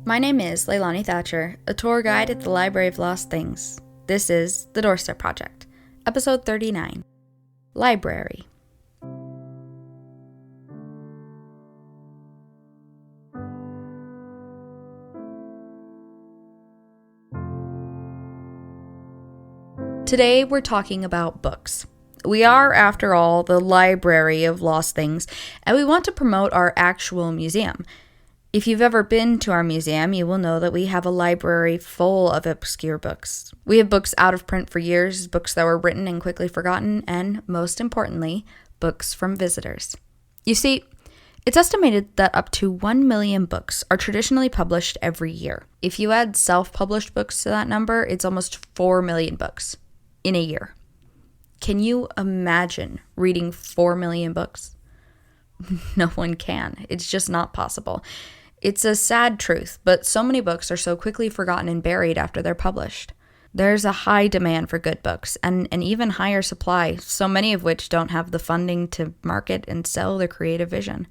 My name is Leilani Thatcher, a tour guide at the Library of Lost Things. This is the Doorstep Project, episode 39, Library. Today we're talking about books. We are, after all, the Library of Lost Things, and we want to promote our actual museum. If you've ever been to our museum, you will know that we have a library full of obscure books. We have books out of print for years, books that were written and quickly forgotten, and, most importantly, books from visitors. You see, it's estimated that up to 1 million books are traditionally published every year. If you add self-published books to that number, it's almost 4 million books in a year. Can you imagine reading 4 million books? No one can. It's just not possible. It's a sad truth, but so many books are so quickly forgotten and buried after they're published. There's a high demand for good books, and an even higher supply, so many of which don't have the funding to market and sell their creative vision.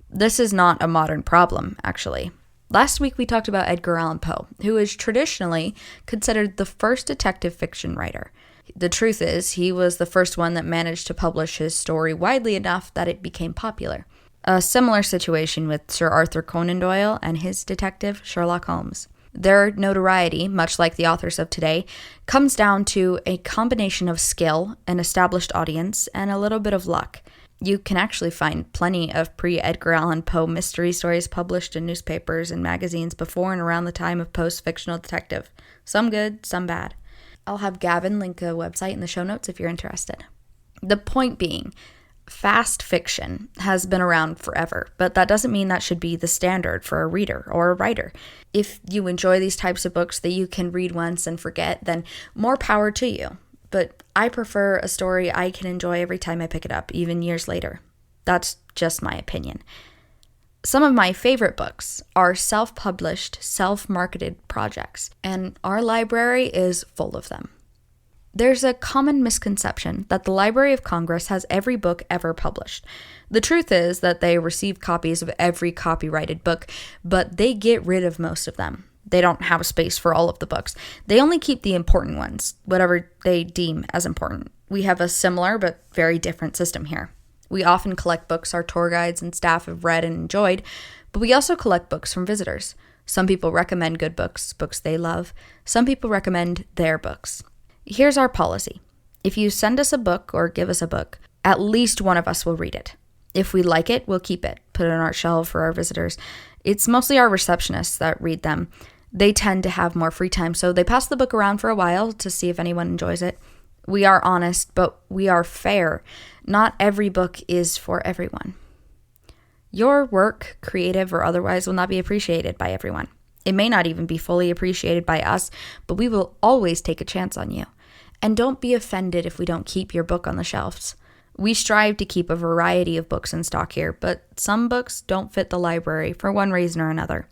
This is not a modern problem, actually. Last week we talked about Edgar Allan Poe, who is traditionally considered the first detective fiction writer. The truth is, he was the first one that managed to publish his story widely enough that it became popular. A similar situation with Sir Arthur Conan Doyle and his detective Sherlock Holmes. Their notoriety, much like the authors of today, comes down to a combination of skill, an established audience, and a little bit of luck. You can actually find plenty of pre-Edgar Allan Poe mystery stories published in newspapers and magazines before and around the time of Poe's fictional detective. Some good, some bad. I'll have Gavin link a website in the show notes if you're interested. The point being, fast fiction has been around forever, but that doesn't mean that should be the standard for a reader or a writer. If you enjoy these types of books that you can read once and forget, then more power to you. But I prefer a story I can enjoy every time I pick it up, even years later. That's just my opinion. Some of my favorite books are self-published, self-marketed projects, and our library is full of them. There's a common misconception that the Library of Congress has every book ever published. The truth is that they receive copies of every copyrighted book, but they get rid of most of them. They don't have a space for all of the books. They only keep the important ones, whatever they deem as important. We have a similar but very different system here. We often collect books our tour guides and staff have read and enjoyed, but we also collect books from visitors. Some people recommend good books, books they love. Some people recommend their books. Here's our policy. If you send us a book or give us a book, at least one of us will read it. If we like it, we'll keep it, put it on our shelf for our visitors. It's mostly our receptionists that read them. They tend to have more free time, so they pass the book around for a while to see if anyone enjoys it. We are honest, but we are fair. Not every book is for everyone. Your work, creative or otherwise, will not be appreciated by everyone. It may not even be fully appreciated by us, but we will always take a chance on you. And don't be offended if we don't keep your book on the shelves. We strive to keep a variety of books in stock here, but some books don't fit the library for one reason or another.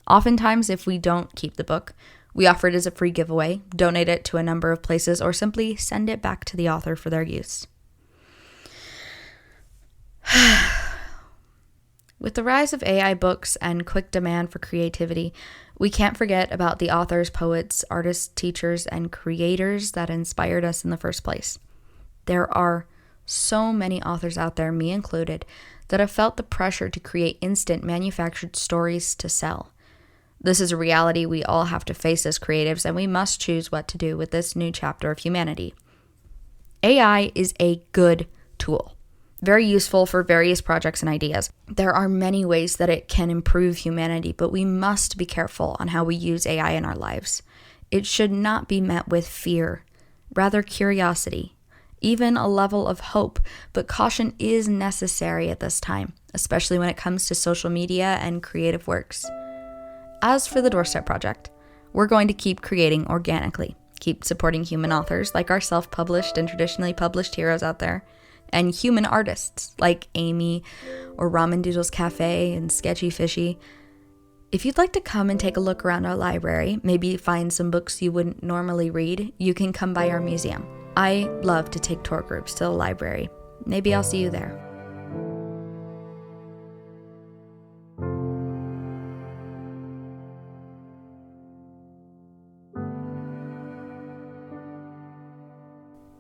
Oftentimes, if we don't keep the book, we offer it as a free giveaway, donate it to a number of places, or simply send it back to the author for their use. With the rise of AI books and quick demand for creativity, we can't forget about the authors, poets, artists, teachers, and creators that inspired us in the first place. There are so many authors out there, me included, that have felt the pressure to create instant manufactured stories to sell. This is a reality we all have to face as creatives, and we must choose what to do with this new chapter of humanity. AI is a good tool. Very useful for various projects and ideas. There are many ways that it can improve humanity, but we must be careful on how we use AI in our lives. It should not be met with fear, rather curiosity, even a level of hope, but caution is necessary at this time, especially when it comes to social media and creative works. As for the Doorstep Project, we're going to keep creating organically, keep supporting human authors like our self-published and traditionally published heroes out there, and human artists like Amy or Ramen Doodles Cafe and Sketchy Fishy. If you'd like to come and take a look around our library, maybe find some books you wouldn't normally read, you can come by our museum. I love to take tour groups to the library. Maybe I'll see you there.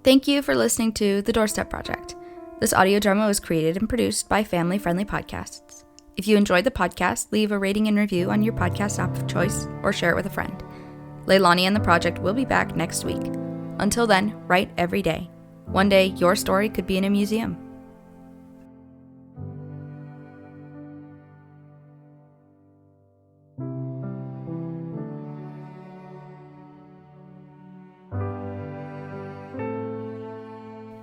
Thank you for listening to The Doorstep Project. This audio drama was created and produced by Family Friendly Podcasts. If you enjoyed the podcast, leave a rating and review on your podcast app of choice or share it with a friend. Leilani and the project will be back next week. Until then, write every day. One day, your story could be in a museum.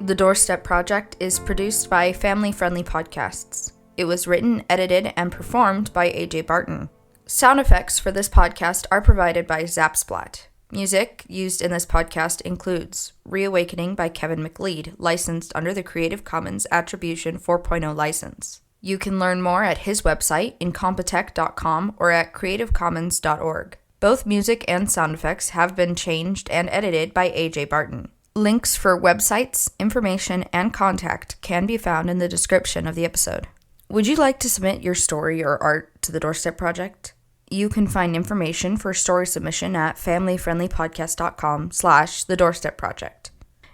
The Doorstep Project is produced by Family Friendly Podcasts. It was written, edited, and performed by AJ Barton. Sound effects for this podcast are provided by Zapsplat. Music used in this podcast includes Reawakening by Kevin McLeod, licensed under the Creative Commons Attribution 4.0 license. You can learn more at his website, incompetech.com, or at creativecommons.org. Both music and sound effects have been changed and edited by AJ Barton. Links for websites, information, and contact can be found in the description of the episode. Would you like to submit your story or art to the Doorstep Project? You can find information for story submission at familyfriendlypodcast.com/The Doorstep Project.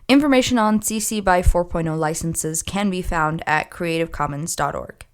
Information on CC by 4.0 licenses can be found at creativecommons.org.